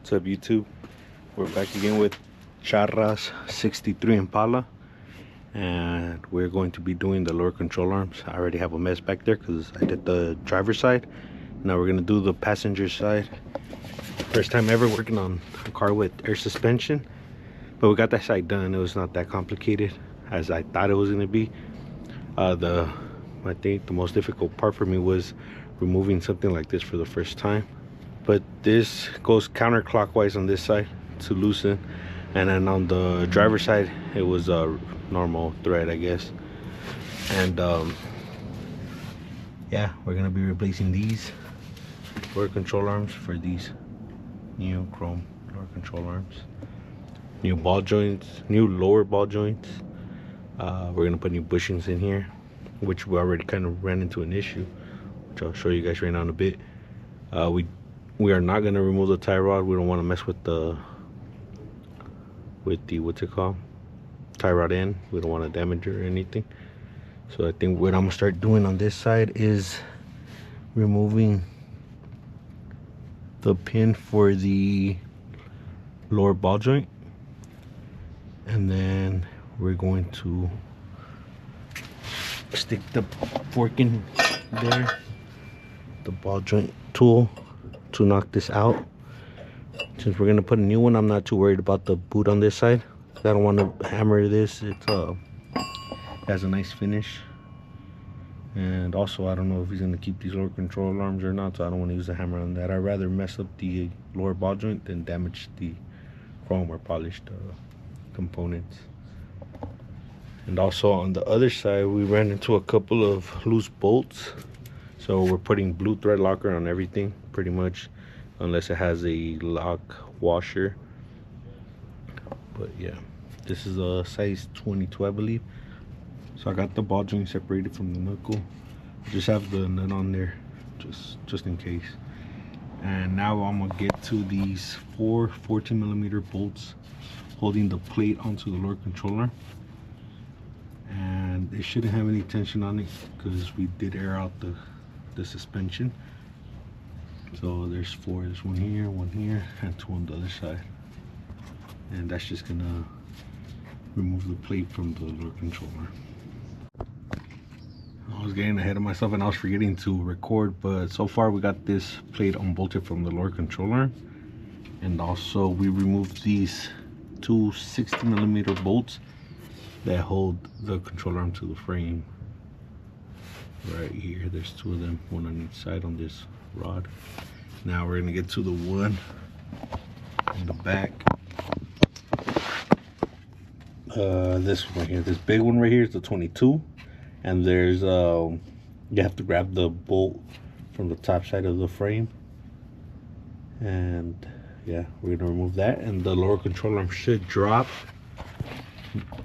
What's up, YouTube? We're back again with Charra's 63 Impala, and we're going to be doing the lower control arms. I already have a mess back there because I did the driver's side. Now we're going to do the passenger side. First time ever working on a car with air suspension, but we got that side done. It was not that complicated as I thought it was going to be. I think the most difficult part for me was removing something like this for the first time. But this goes counterclockwise on this side to loosen, and then on the driver's side it was a normal thread, I guess. And yeah, we're gonna be replacing these lower control arms for these new chrome lower control arms, new ball joints, new lower ball joints. We're gonna put new bushings in here, which we already kind of ran into an issue, which I'll show you guys right now in a bit. We are not going to remove the tie rod. We don't want to mess with the what's it called, tie rod end. We don't want to damage it or anything. So I think what I'm gonna start doing on this side is removing the pin for the lower ball joint, and then we're going to stick the fork in there, the ball joint tool, to knock this out. Since we're gonna put a new one, I'm not too worried about the boot on this side. I don't want to hammer this. It has a nice finish, and also I don't know if he's gonna keep these lower control arms or not, so I don't want to use a hammer on that. I'd rather mess up the lower ball joint than damage the chrome or polished components. And also on the other side, we ran into a couple of loose bolts, so we're putting blue thread locker on everything pretty much, unless it has a lock washer. But yeah, this is a size 22, I believe. So I got the ball joint separated from the knuckle. I just have the nut on there just in case. And now I'm gonna get to these 4 14mm bolts holding the plate onto the lower controller. And it shouldn't have any tension on it because we did air out the suspension. So there's 4. There's one here, and 2 on the other side. And that's just gonna remove the plate from the lower controller. I was getting ahead of myself and I was forgetting to record, but so far we got this plate unbolted from the lower controller. And also we removed these 2 60mm bolts that hold the control arm to the frame. Right here, there's 2 of them, one on each side on this rod. Now we're gonna get to the one in the back. This one right here, this big one right here is the 22, and there's you have to grab the bolt from the top side of the frame. And yeah, we're gonna remove that, and the lower control arm should drop.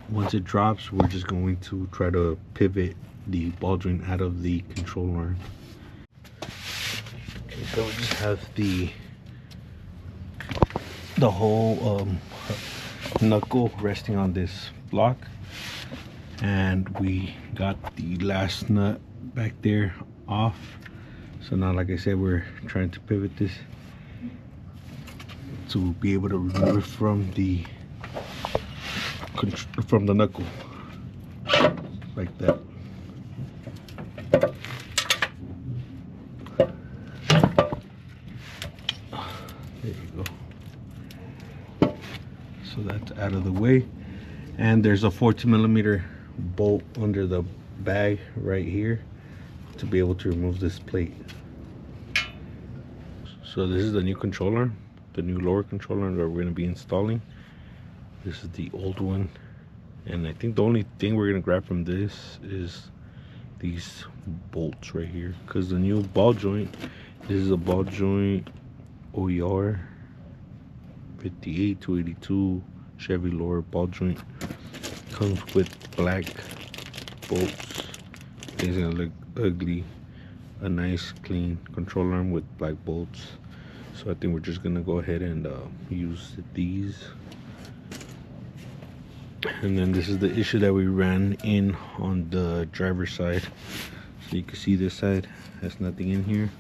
Once it drops, we're just going to try to pivot the ball joint out of the control arm. Okay, so we just have the whole knuckle resting on this block, and we got the last nut back there off. So now, like I said, we're trying to pivot this to be able to remove it from the knuckle, like that. There you go. So that's out of the way, and there's a 14mm bolt under the bag right here to be able to remove this plate. So this is the new controller, the new lower controller that we're going to be installing. This is the old one, and I think the only thing we're gonna grab from this is these bolts right here, because the new ball joint, this is a ball joint OER 58 282 Chevy lower ball joint. Comes with black bolts. It's gonna look ugly. A nice clean control arm with black bolts. So I think we're just gonna go ahead and use these. And then this is the issue that we ran in on the driver's side. So you can see this side has nothing in here,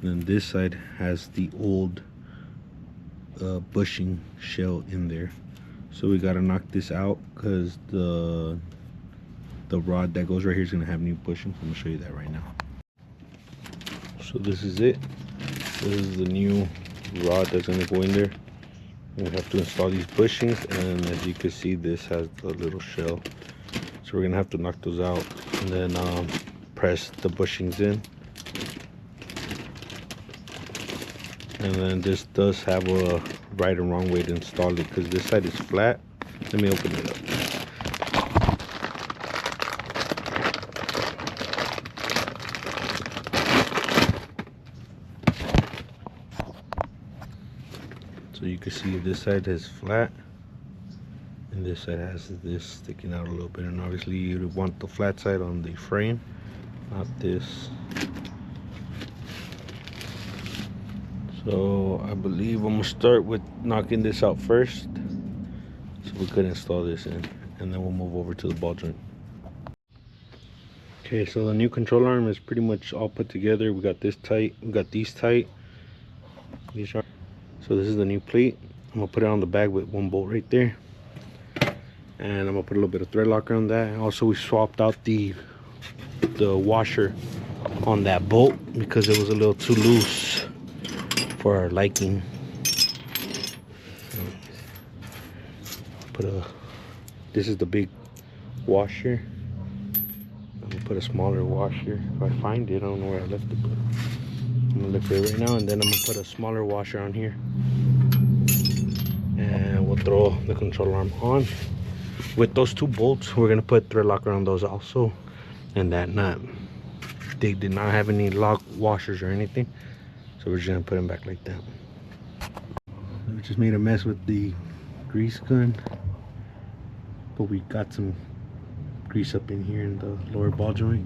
and then this side has the old a bushing shell in there. So we gotta knock this out because the rod that goes right here is gonna have new bushings. I'm gonna show you that right now. So this is it. This is the new rod that's gonna go in there. We have to install these bushings, and as you can see, this has the little shell. So we're gonna have to knock those out and then press the bushings in. And then this does have a right and wrong way to install it because this side is flat. Let me open it up. So you can see this side is flat and this side has this sticking out a little bit, and obviously you want the flat side on the frame, not this. So I believe I'm gonna start with knocking this out first so we could install this in, and then we'll move over to the ball joint. Okay, so the new control arm is pretty much all put together. We got this tight, we got these tight. These are, so this is the new plate. I'm gonna put it on the bag with one bolt right there, and I'm gonna put a little bit of thread locker on that. And also we swapped out the washer on that bolt because it was a little too loose for our liking. This is the big washer. I'm gonna put a smaller washer if I find it. I don't know where I left it, but I'm gonna look for it right now, and then I'm gonna put a smaller washer on here, and we'll throw the control arm on. With those two bolts, we're gonna put thread locker on those also, and that nut, they did not have any lock washers or anything, so we're just gonna put them back like that. We just made a mess with the grease gun, but we got some grease up in here in the lower ball joint.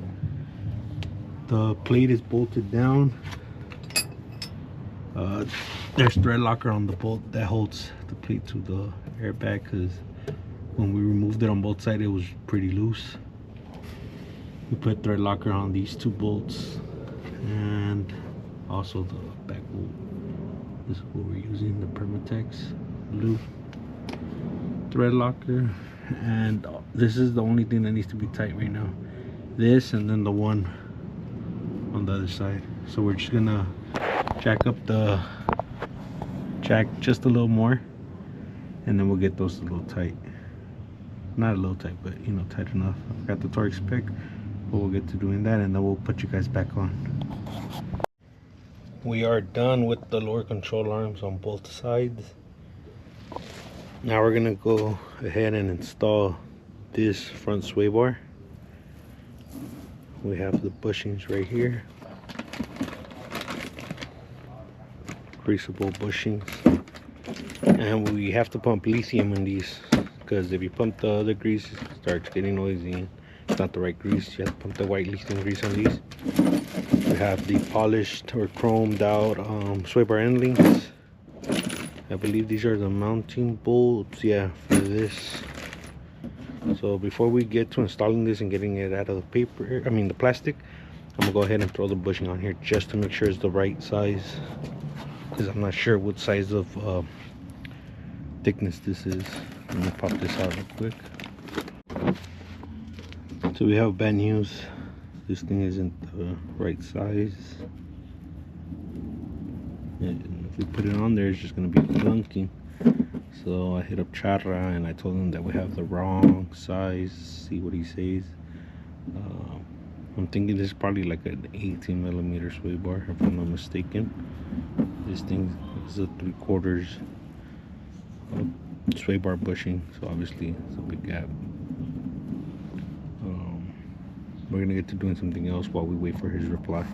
The plate is bolted down. There's thread locker on the bolt that holds the plate to the airbag, because when we removed it on both sides, it was pretty loose. We put thread locker on these two bolts and also the back bolt. This is what we're using, the Permatex loop thread locker. And this is the only thing that needs to be tight right now, this and then the one on the other side. So we're just gonna jack up the jack just a little more, and then we'll get those a little tight. Not a little tight, but you know, tight enough. I've got the torque spec, but we'll get to doing that, and then we'll put you guys back on. We are done with the lower control arms on both sides. Now we're gonna go ahead and install this front sway bar. We have the bushings right here, greasable bushings, and we have to pump lithium in these, because if you pump the other grease, it starts getting noisy and it's not the right grease. You have to pump the white lithium grease on these. We have the polished or chromed out sway bar end links. I believe these are the mounting bolts, yeah, for this. So before we get to installing this and getting it out of the paper, the plastic, I'm gonna go ahead and throw the bushing on here just to make sure it's the right size, because I'm not sure what size of thickness this is. Let me pop this out real quick. So we have bad news. This thing isn't the right size. And if we put it on there, it's just gonna be clunky. So I hit up Charra and I told him that we have the wrong size. See what he says. I'm thinking this is probably like an 18mm sway bar, if I'm not mistaken. This thing is a 3/4 sway bar bushing, so obviously it's a big gap. We're gonna get to doing something else while we wait for his reply.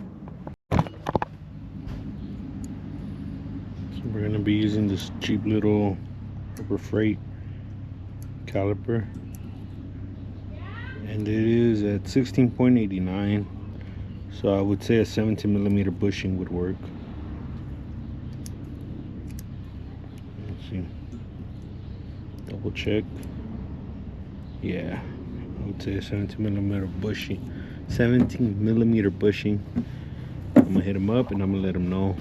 We're gonna be using this cheap little Harbor Freight caliper, and it is at 16.89, so I would say a 17mm bushing would work. Let's see, double check. Yeah, I would say a 17mm bushing. 17mm bushing. I'm gonna hit him up and I'm gonna let him know.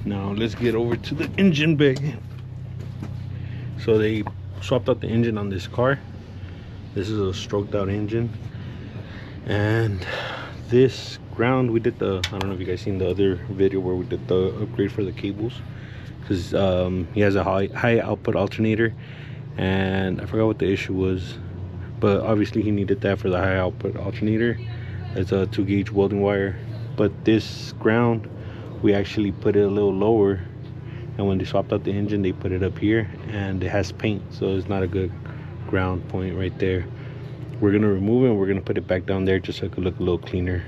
Now let's get over to the engine bay. So they swapped out the engine on this car. This is a stroked out engine, and this ground, we did the, I don't know if you guys seen the other video where we did the upgrade for the cables, because he has a high output alternator, and I forgot what the issue was, but obviously he needed that for the high output alternator. It's a 2-gauge welding wire, but this ground we actually put it a little lower, and when they swapped out the engine they put it up here, and it has paint, so it's not a good ground point right there. We're gonna remove it and we're gonna put it back down there just so it could look a little cleaner.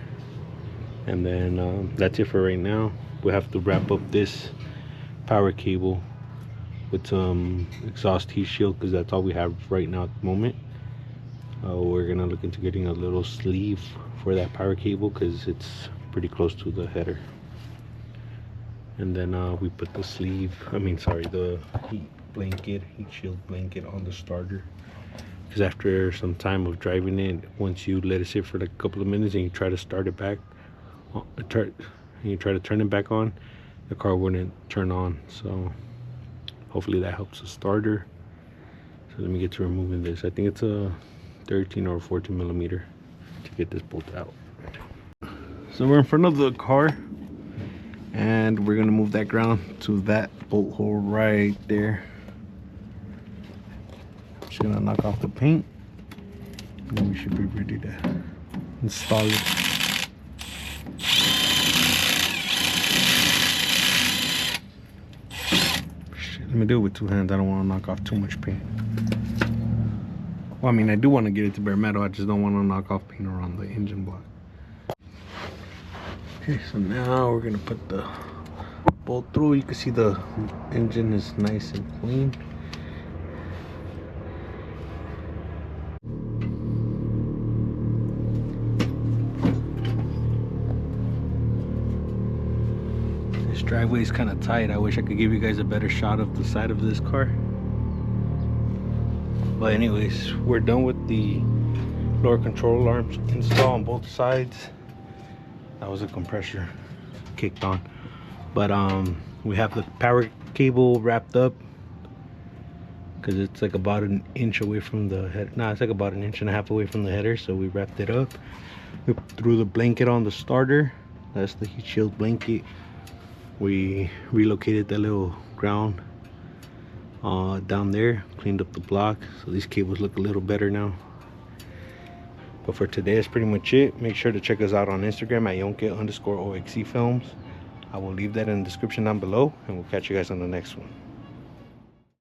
And then that's it for right now. We have to wrap up this power cable with some exhaust heat shield, because that's all we have right now at the moment. We're gonna look into getting a little sleeve for that power cable because it's pretty close to the header. And then we put the sleeve, the heat shield blanket on the starter, because after some time of driving it, once you let it sit for like a couple of minutes and you try to start it back, you try to turn it back on, the car wouldn't turn on. So hopefully that helps the starter. So let me get to removing this. I think it's a 13 or 14 millimeter to get this bolt out. So we're in front of the car, and we're gonna move that ground to that bolt hole right there. Just gonna knock off the paint, and then we should be ready to install it. Let me do it with two hands. I don't want to knock off too much paint. Well, I do want to get it to bare metal. I just don't want to knock off paint around the engine block. Okay, so now we're gonna put the bolt through. You can see the engine is nice and clean. This driveway is kind of tight. I wish I could give you guys a better shot of the side of this car. But anyways, we're done with the lower control arms install on both sides. That was a compressor kicked on. But we have the power cable wrapped up, because it's like about an inch away from the head. It's like about an inch and a half away from the header, so we wrapped it up. We threw the blanket on the starter. That's the heat shield blanket. We relocated the little ground down there, cleaned up the block, so these cables look a little better now. But for today, that's pretty much it. Make sure to check us out on Instagram at Yonke_OXC films. I will leave that in the description down below, and we'll catch you guys on the next one.